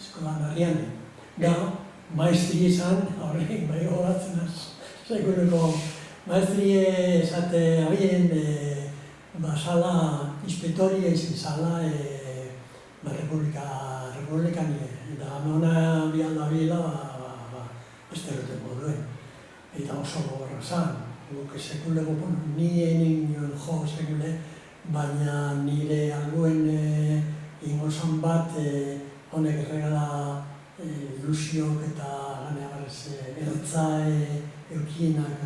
eskolan herrian. Da, maestri izan, horrek bai gogatzen az, sekuleko maestri esate abien, sala inspektoria izan zala, republikan, eta hona bialda bila, beste erroten moduen. Eta oso gogorra zan, guk sekuleko, ni egin nioen jo sekule, baina nire alguen ingozan bat, honek erregala ilusiok eta ertza eukienak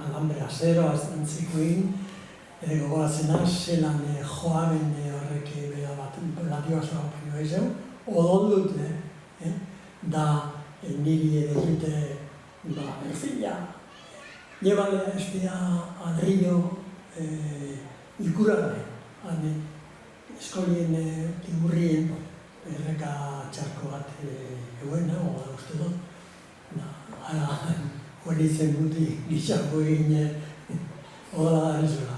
alambre azero, antzikoin, gogoratzen az, zelan joaben horrek bera bat latioa zoa opinioa izan, odoldut, da niri ere dute, en fin, ja, llévale al río ikurralde, eskolien igurrien, erreka txarko bat eguen, uste dut, ara, horitzen guti gitxako egin, odala da erizela,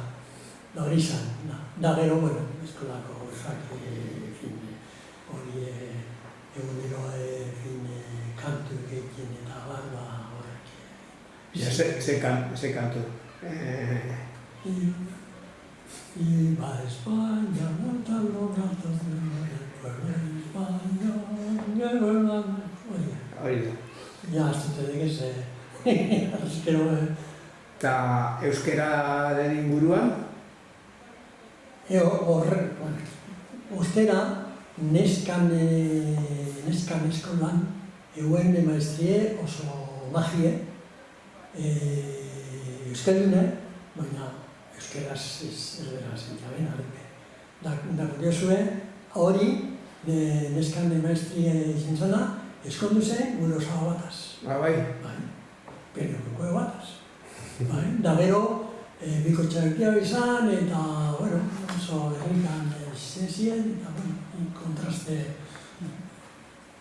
da hori izan, da gero, bueno, eskolako osak, hori egunero, kantu egiten eta barba horrek. Ze kantu? Iba a España, montan los gatos del mar, el pueblo de España, llegó el mar. Hori da. Ja, ez dute degez, azkero... Eta euskeraren inguruan? Horrek, ostera, neskan eskolan, eguen maestrie oso magie, euskaldune, baina euskeraz ez dira zentzaben, arrepe. Da kuriosue, hori, neskan maestrie izan zela, eskondu zen gure osago bataz. Bai. Periodikoe bataz. Da gero, biko txarkia izan, eta, bueno, oso herrikan izan ziren, eta, kontraste